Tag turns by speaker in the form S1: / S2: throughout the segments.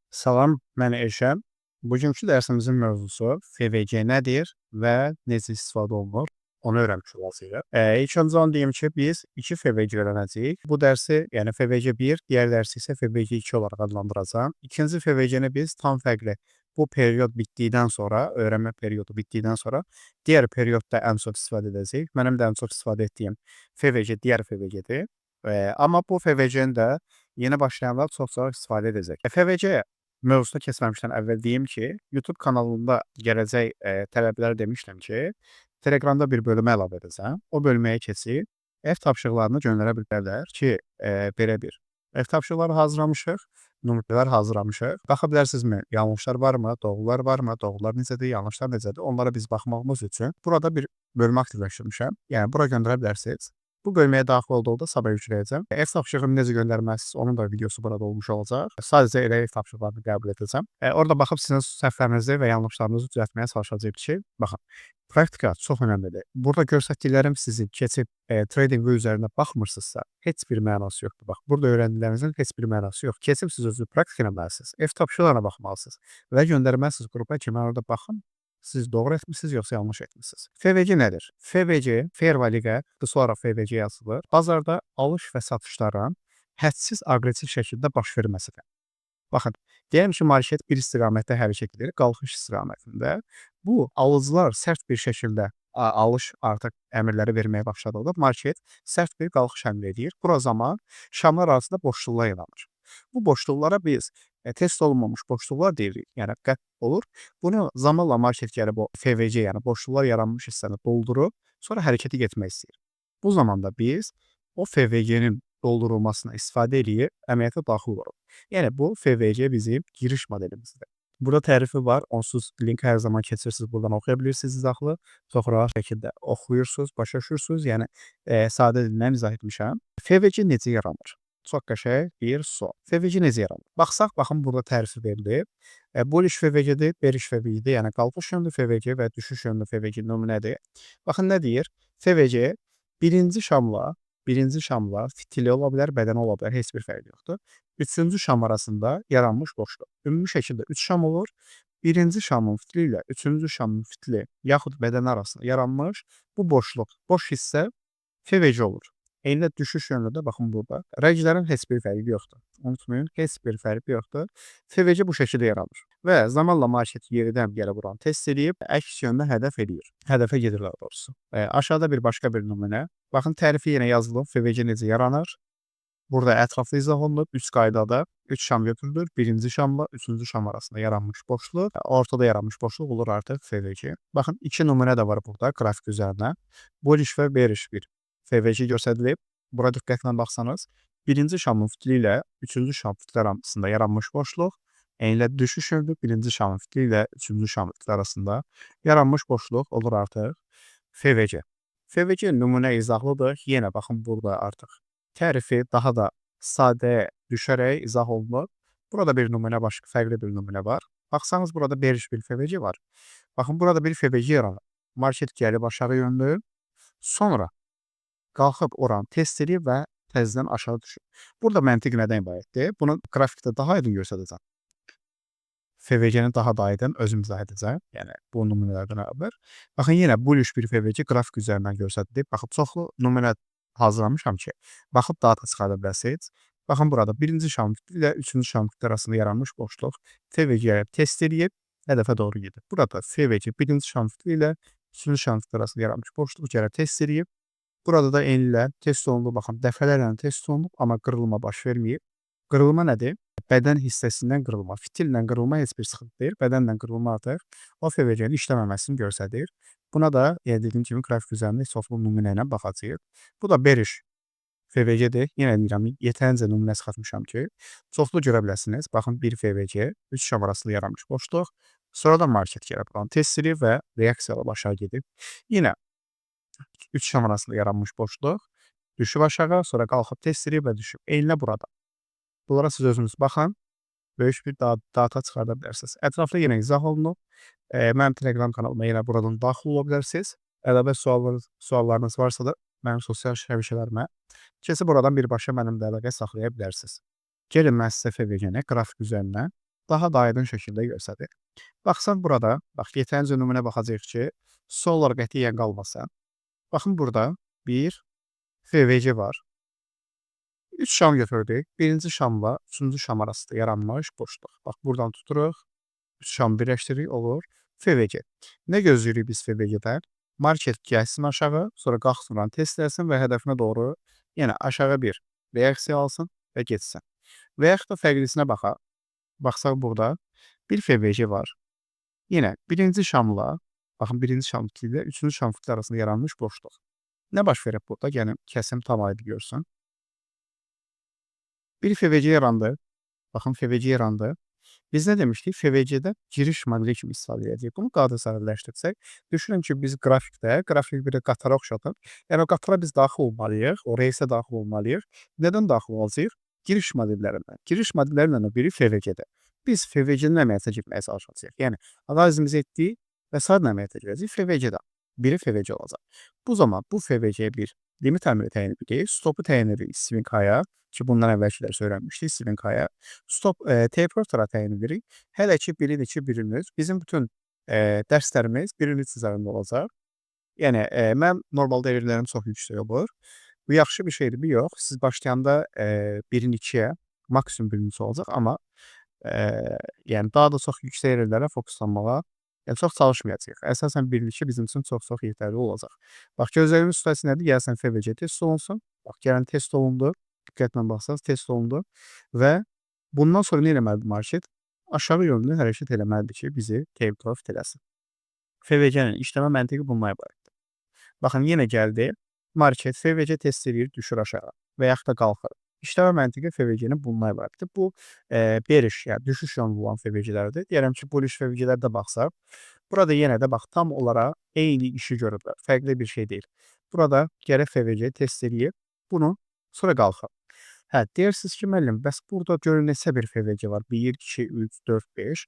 S1: Salam, mən Elşən. Bugünkü dərsimizin mövzusu FVC nədir və necə istifadə olunur, onu öyrənmiş olacağıq. İlk öncə onu deyim ki, biz 2 FVC öyrənəcəyik. Bu dərsi, yəni FVC 1, digər dərsi isə FVC 2 olaraq adlandıracağam. İkinci FVC-ni biz tam fərqli bu period bitdikdən sonra, öyrənmə periodu bitdikdən sonra digər periodda ən çox istifadə edəcəyik. Mənim də ən çox istifadə etdiyim FVC digər FVC-dir. Amma bu FVC-ni də yeni başlayanlar çox-çox istifadə edəcək. FVC mövzusuna keçməmişdən əvvəl deyim ki, YouTube kanalında gələcək tələblər demişdim ki, Telegramda bir bölümə əlavə edəcəm. O bölməyə keçib ev tapşırıqlarını göndərə bilərlər ki, belə bir ev tapşırıqları hazırlamışıq, nümunələr hazırlamışıq. Baxa bilərsinizmi, yanlışlar varmı, doğrular varmı, doğrular necədir, yanlışlar necədir? Onlara biz baxmağımız üçün burada bir bölmə aktivləşdirmişəm. Yəni bura göndərə bilərsiniz. Bu bölməyə daxil olduqda sabah yükləyəcəm. Ev tapşırığını necə göndərməlisiniz, onun da videosu burada olmuş olacaq. Sadəcə elə ev tapşırıqlarını qəbul edəcəm. Orada baxıb sizin səhvlərinizi və yanlışlarınızı düzəltməyə çalışacağıq ki, baxın, praktika çox önəmlidir. Burada göstərdiklərim sizi keçib TradingView üzərində baxmırsınızsa, heç bir mənası yoxdur. Bax, burada öyrəndiklərinizin heç bir mənası yox. Keçib siz özünüz praktika eləməlisiniz. Ev tapşırıqlarına baxmalısınız və göndərməlisiniz qrupa ki, mən orada baxın, siz doğru etmisiniz, yoxsa yanlış etmisiniz. FVC nədir? FVC, fair value, qısa FVC yazılır. Bazarda alış və satışların hədsiz aqressiv şəkildə baş verməsidir. Baxın, deyəm ki, market bir istiqamətdə hərəkət edir, qalxış istiqamətində. Bu, alıcılar sərt bir şəkildə alış artıq əmrləri verməyə başladıqda market sərt bir qalxış əmr edir. Bura zaman şamlar arasında boşluqlar yaranır. Bu boşluqlara biz test olunmamış boşluqlar deyirik, yəni qət olur. Bunu zamanla market gəlib o FVC, yəni boşluqlar yaranmış hissəni doldurub, sonra hərəkətə getmək istəyir. Bu zamanda biz o FVC-nin doldurulmasına istifadə edib əməliyyata daxil oluruq. Yəni bu FVC bizim giriş modelimizdir. Burada tərifi var, onsuz link hər zaman keçirsiniz, buradan oxuya bilirsiniz izahlı. Çox rahat şəkildə oxuyursunuz, başa düşürsünüz. Yəni sadə dillə izah etmişəm. FVC necə yaranır? Çox qəşəng bir sual. FVC necə yaranır? Baxsaq, baxın burada tərifi verilib. Bullish FVC-dir, bearish FVC-dir. Yəni qalxış yönlü FVC və düşüş yönlü FVC nümunədir. Baxın nə deyir? FVC birinci şamla fitili ola bilər, bədəni ola bilər, heç bir fərqi yoxdur. Üçüncü şam arasında yaranmış boşluq. Ümumi şəkildə 3 şam olur. Birinci şamın fitili ilə üçüncü şamın fitili yaxud bədəni arasında yaranmış bu boşluq, boş hissə FVC olur. Eynilə düşüş yönlü də baxın burada. Rənglərin heç bir fərqi yoxdur. Unutmayın, heç bir fərqi yoxdur. FVC bu şəkildə yaranır. Və zamanla market yeridən yerə vuran test edib, əks yöndə hədəf edir. Hədəfə gedirlər doğrusu. Aşağıda bir başqa bir nümunə. Baxın, tərifi yenə yazılıb, FVC necə yaranır. Burada ətraflı izah olunub, 3 qaydada 3 şam götürülür. Birinci şamla 3-cü şam arasında yaranmış boşluq, ortada yaranmış boşluq olur artıq FVC. Baxın, 2 nümunə də var burada qrafik üzərinə. Bullish və bearish bir FVC göstərilib. Bura diqqətlə baxsanız, birinci şamın fitili ilə 3-cü şam fitili arasında yaranmış boşluq, eynilə düşüş yönlü birinci şamın fitili ilə 3-cü şamın fitili arasında yaranmış boşluq olur artıq FVC. FVC nümunə izahlıdır. Yenə baxın, burada artıq tərifi daha da sadə düşərək izah olunur. Burada bir nümunə, başqa fərqli bir nümunə var. Baxsanız, burada bearish bir FVC var. Baxın, burada bir FVC yaranır. Market gəlib aşağı yönlü, sonra qalxıb oranı test edib və təzədən aşağı düşür. Burada məntiq nədən ibarətdir? Bunu qrafikdə daha aydın göstərəcəm. FVC-ni daha da aydın özüm izah edəcəm. Yəni, bu nümunələrdən əvvəl. Baxın, yenə bullish bir FVC qrafik üzərindən göstərilib. Baxın, çoxlu nümunə hazırlamışam ki, baxıb data çıxarda biləsiniz. Baxın, burada birinci şam fitili ilə 3-cü şam fitili arasında yaranmış boşluq FVC-yə test edib, hədəfə doğru gedir. Burada FVC birinci şam fitili ilə 3-cü şam fitili arasında yaranmış boşluq gələ test edib. Burada da eynilə test olunub, baxın, dəfələrlə test olunub, amma qırılma baş verməyib. Qırılma nədir? Bədən hissəsindən qırılma. Fitillə qırılma heç bir sıxıntı deyil. Bədənlə qırılma artıq o FVC-nin işləməməsini göstərir. Buna da, dediyim kimi, qrafik üzərində çoxlu nümunə ilə baxacağıq. Bu da bearish FVC-dir. Yenə deyirəm, yetərincə nümunə çıxartmışam ki, çoxlu görə biləsiniz. Baxın, bir FVC, 3 şam arasında yaranmış boşluq. Sonradan market gəlib test edib və reaksiyalar aşağı gedib. Yenə 3 şam arasında yaranmış boşluq, düşüb aşağı, sonra qalxıb test edib və düşüb. Eynilə burada. Bunlara siz özünüz baxın, böyük bir data çıxarda bilərsiniz. Ətraflı yenə izah olunub. Mənim Telegram kanalıma yenə buradan daxil ola bilərsiniz. Əlavə suallarınız varsa da mənim sosial şəbəkələrimə keçib buradan birbaşa mənimlə əlaqə saxlaya bilərsiniz. Gəlin mən sizə FVC-ni qrafik üzərindən daha da aydın şəkildə göstərir. Baxsan burada, bax yetərincə nümunə baxacağıq ki, sollar qətiyyən qalmasın. Baxın burada bir FVC var. 3 şam götürdük. Birinci şamla üçüncü şam arasında yaranmış boşluq. Bax buradan tuturuq. 3 şam birləşdiririk, olur FVC. Nə gözləyirik biz FVC-dən? Market gəlsin aşağı, sonra qalxsın oranı test eləsin və hədəfinə doğru yenə aşağı bir reaksiya alsın və getsin. Və yaxud da fərqlisinə baxsaq burada bir FVC var. Yenə birinci şamla, baxın birinci şam fitili ilə üçüncü şam fitili arasında yaranmış boşluq. Nə baş verib burada? Yəni kəsim tam aydın görsün. Bir FVC yarandı. Baxın FVC yarandı. Biz nə demişdik? FVC-də giriş modeli kimi istifadə edəcəyik. Bunu qağıda sadələşdirsək, düşünün ki, biz qrafik bir qatara oxşatır. Yəni o qatara biz daxil olmalıyıq, o reysə daxil olmalıyıq. Nədən daxil olacağıq? Giriş modellərindən. Giriş modellərindən biri FVC-də. Biz FVC-nin əməliyyata girməyə çalışacağıq. Yəni analizimizi etdik və sadəcə əməliyyata girəcəyik FVC-dən. Biri FVC olacaq. Bu zaman bu FVC-yə bir limit əmri təyin edirik, stopu təyin edirik swing high-a ki, bundan əvvəlki dərs öyrənmişdik swing high-a. Stop taper-lara təyin edirik. Hələ ki bilinir. Bizim bütün dərslərimiz bilinir üzərində olacaq. Yəni mən normalda evirlərim çox yüksək olur. Bu yaxşı bir şeydir, bu yox. Siz başlayanda 1-in 2-yə maksimum birinci olacaq, amma yəni daha da çox yüksək evirlərə fokuslanmağa çox çalışmayacağıq. Əsasən 1-in 2 bizim üçün çox-çox yetərli olacaq. Bax gözləyimin üstəsi nədir? Gəlsən FVC test olunsun. Bax gəlin test olundu. Diqqətlə baxsanız test olundu və bundan sonra nə eləməlidir market? Aşağı yönlü hərəkət eləməlidir ki, bizi taper fit eləsin. FVC-nin işləmə məntiqi bundan ibarətdir. Baxın, yenə gəldi. Market FVC test edir, düşür aşağı və yaxud da qalxır. İşləmə məntiqi FVC-nin bundan ibarətdir. Bu bearish, yəni düşüş yönlü olan FVC-lərdir. Deyərəm ki, bullish FVC-lərdə baxsaq, burada yenə də bax tam olaraq eyni işi görürlər. Fərqli bir şey deyil. Burada gərək FVC test eləyib, bunu sonra qalxır. Hə, deyirsiniz ki, müəllim, bəs burada görün neçə bir FVC var? 1, 2, 3, 4, 5.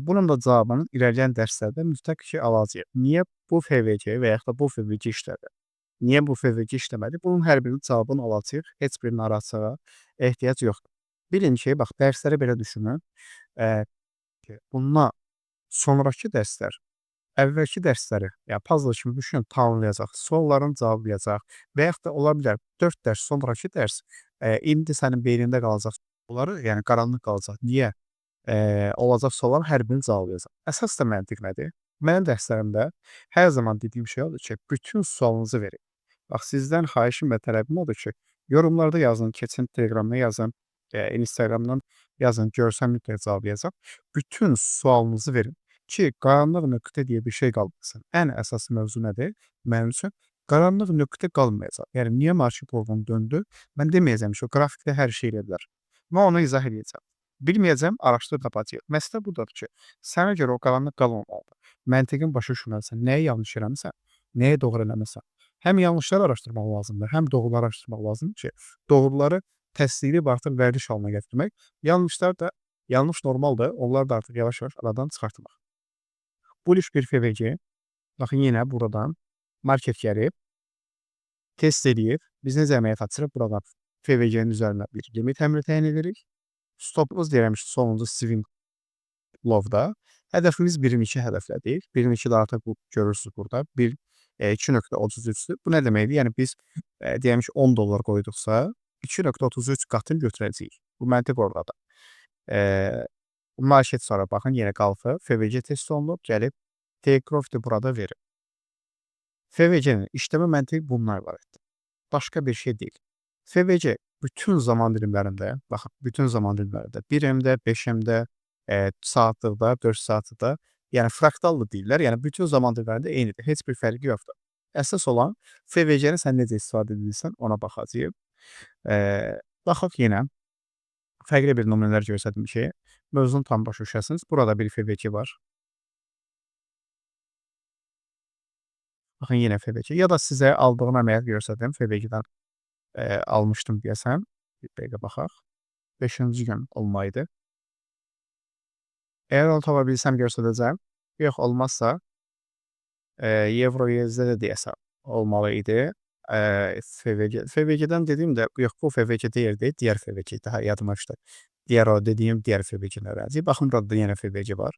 S1: Bunun da cavabını irəliləyən dərslərdə mütləq ki, alacağıq. Niyə bu FVC və yaxud da bu FVC işlədi? Niyə bu FVC işləmədi? Bunun hər birinin cavabını alacağıq. Heç bir narahatçılığa ehtiyac yoxdur. Bilin ki, bax, dərsləri belə düşünün. Bundan sonraki dərslər əvvəlki dərsləri, yəni puzzle kimi düşünün, tamamlayacaq, suallarını cavablayacaq və yaxud da ola bilər 4 dərs sonraki dərs indi sənin beynində qalacaq sualları, yəni qaranlıq qalacaq. Niyə? Olacaq sualların hər birini cavablayacaq. Əsas da məntiq nədir? Mənim dərslərimdə hər zaman dediyim şey odur ki, bütün sualınızı verin. Bax, sizdən xahişim və tələbim odur ki, yorumlarda yazın, keçin Telegramda yazın, Instagramdan yazın, görsəm mütləq cavablayacaq. Bütün sualınızı verin ki, qaranlıq nöqtə deyə bir şey qalmasın. Ən əsas mövzu nədir? Mənim üçün qaranlıq nöqtə qalmayacaq. Yəni, niyə market oradan döndü? Mən deməyəcəm ki, o qrafikdə hər şey elə bilər. Mən onu izah edəcəm. Bilməyəcəm, araşdırıb tapacağıq. Məsələ budadır ki, sənə görə o qaranlıq qalmamalıdır. Məntiqin başa düşməlisən, nəyi yanlış eləmisən, nəyi doğru eləmisən. Həm yanlışları araşdırmaq lazımdır, həm doğruları araşdırmaq lazımdır ki, doğruları təsdiqləyib artıq vərdiş halına gətirmək, yanlışlar da yanlış normaldır, onlar da artıq yavaş-yavaş aradan çıxartmaq. Bullish bir FVC, baxın yenə buradan market gəlib, test edib, biz necə əməliyyat açırıq? Buradan FVC-nin üzərinə bir limit əmri təyin edirik. Stopumuz deyirəm ki, sonuncu swing low-da. Hədəfimiz 1-in 2 hədəflədik. 1-in 2-də artıq bu görürsünüz burada. 2.33-dür. Bu nə deməkdir? Yəni biz deyəm ki, $10 qoyduqsa 2.33 qatını götürəcəyik. Bu məntiq oradadır. Market sonra baxın, yenə qalxır. FVC test olunub, gəlib take profit burada verir. FVC-nin işləmə məntiqi bundan ibarətdir. Başqa bir şey deyil. FVC bütün zaman dilimlərində, baxın, bütün zaman dilimlərində 1M-də, 5M-də, saatlıqda, 4 saatlıqda, yəni fraktallı deyirlər. Yəni bütün zaman dilimlərində eynidir. Heç bir fərqi yoxdur. Əsas olan FVC-ni sən necə istifadə edirsən, ona baxacağıq. Baxaq yenə fərqli bir nümunələr göstərdim ki, mövzunu tam başa düşəsiniz. Burada bir FVC var. Baxın, yenə FVC. Ya da sizə aldığım əməliyyat göstərdim. FVC-dən almışdım deyəsəm. Bir dəqiqə baxaq. 5-ci gün olmaydı. Əgər onu tapa bilsəm göstərəcəm. Yox, olmazsa Euro USD də deyəsəm olmalı idi. FVC. FVC'den dediğim de yox, bu FVC deyildi, diğer FVC daha yadıma düşdü. Diğer o dediyim diğer FVC-lərə. Baxın burada da yenə FVC var.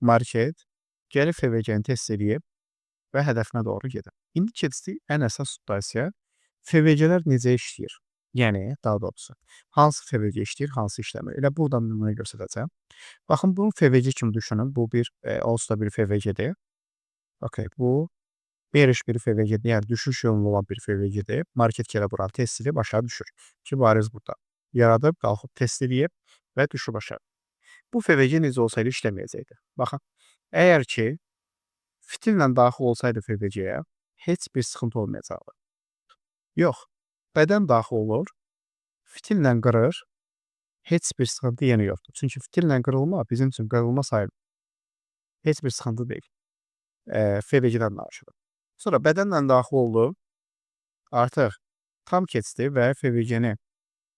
S1: Market. Gəlib FVC-ni test eləyib və hədəfinə doğru gedir. İndi keçdik ən əsas situasiya. FVC-lər necə işləyir? Yəni, daha doğrusu, hansı FVC işləyir, hansı işləmir? Elə buradan nümunə göstərəcəm. Baxın, bunu FVC kimi düşünün. Bu bir onsuz da bir FVC-dir. Okay, bu bearish bir FVC-dir, yəni düşüş yönlü olan bir FVC-dir. Market gələ buranı test edib aşağı düşür. Ki, bariz burada. Yaradıb, qalxıb test edib və düşüb aşağı. Bu FVC necə olsaydı işləməyəcəkdi. Baxın, əgər ki, fitillə daxil olsaydı FVC-yə heç bir sıxıntı olmayacaqdı. Yox, bədən daxil olur, fitillə qırır, heç bir sıxıntı yenə yoxdur. Çünki fitillə qırılma bizim üçün qırılma sayılır. Heç bir sıxıntı deyil. FVC-dən danışırıq. Sonra bədənlə daxil oldu, artıq tam keçdi və FVC-ni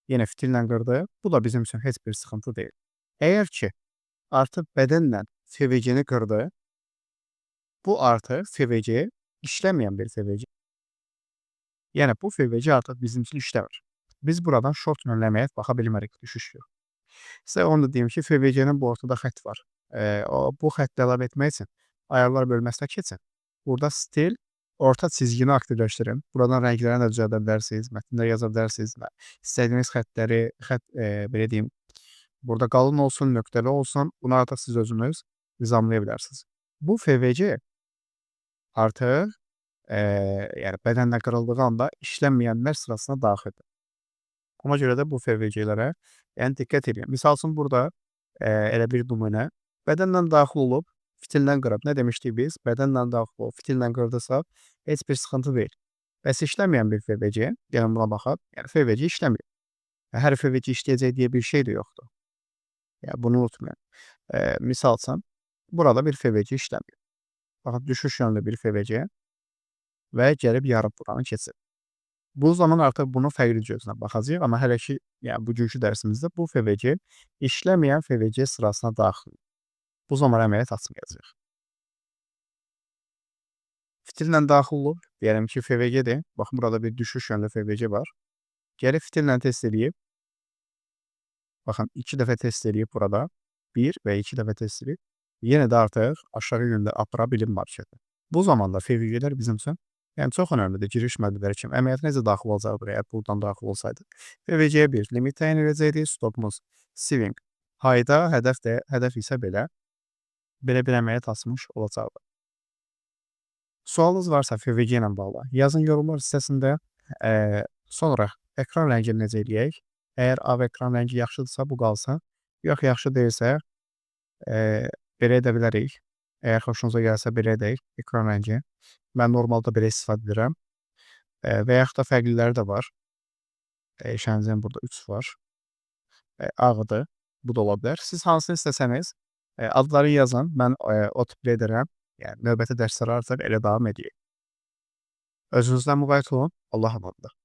S1: yenə fitillə qırdı. Bu da bizim üçün heç bir sıxıntı deyil. Əgər ki, artıq bədənlə FVC-ni qırdı, bu artıq FVC işləməyən bir FVC. Yəni, bu FVC artıq bizim üçün işləmir. Biz buradan short yönləməyə baxa bilmərik, düşüş yox. Sizə onu da deyim ki, FVC-nin bu ortada xətt var. Bu xətti əlavə etmək üçün ayarlar bölməsinə keçin. Burada stil, orta çizgini aktivləşdirin. Buradan rənglərini də düzəldə bilərsiniz, mətndə yaza bilərsiniz və istədiyiniz xəttləri, belə deyim, burada qalın olsun, nöqtəli olsun, bunu artıq siz özünüz nizamlaya bilərsiniz. Bu FVC artıq yəni bədənlə qırıldığı anda işlənməyənlər sırasına daxildir. Ona görə də bu FVC-lərə yəni diqqət edin. Misal üçün burada elə bir nümunə bədənlə daxil olub, fitillə qırıb. Nə demişdik biz? Bədənlə daxil olub, fitillə qırdısa heç bir sıxıntı deyil. Bəs işləməyən bir FVC, gəlin buna baxaq. Yəni FVC işləmir. Hər FVC işləyəcək deyə bir şey də yoxdur. Yəni bunu unutmayın. Misal üçün burada bir FVC işləmir. Baxın, düşüş yönlü bir FVC və gəlib yarıb buranı keçir. Bu zaman artıq bunu fərqli gözlə baxacağıq, amma hələ ki, yəni bugünkü dərsimizdə bu FVC işləməyən FVC sırasına daxildir. Bu zaman əməliyyat açmayacaq. Fitillə daxil olub, deyəlim ki, FVC-dir. Baxın, burada bir düşüş yönlü FVC var. Gəlib fitillə test edib. Baxın, 2 dəfə test edib burada. 1 və 2 dəfə test edib. Yenə də artıq aşağı yöndə apara bilim marketi. Bu zamanda FVC-lər bizim üçün yəni çox önəmlidir, giriş mədələri kimi. Əməliyyat necə daxil olacaqdır, əgər buradan daxil olsaydı? FVC-yə bir limit təyin edəcəkdik, stopumuz swing hayda, hədəf isə belə bir əməliyyat açmış olacaqdır. Sualınız varsa FVC ilə bağlı yazın yorumlar hissəsində. Sonra ekran rəngini necə eləyək? Əgər AV ekran rəngi yaxşıdırsa bu qalsın, yox yaxşı deyilsə belə edə bilərik. Əgər xoşunuza gəlsə belə edək ekran rəngi. Mən normalda belə istifadə edirəm. Və yaxud da fərqliləri də var. Dəyişənimizin burada 3 var. Ağıdır. Bu da ola bilər. Siz hansını istəsəniz adları yazın. Mən o tiplə edərəm. Yəni növbəti dərslər artıq elə davam edək. Özünüzdən müğayət olun. Allah amanında.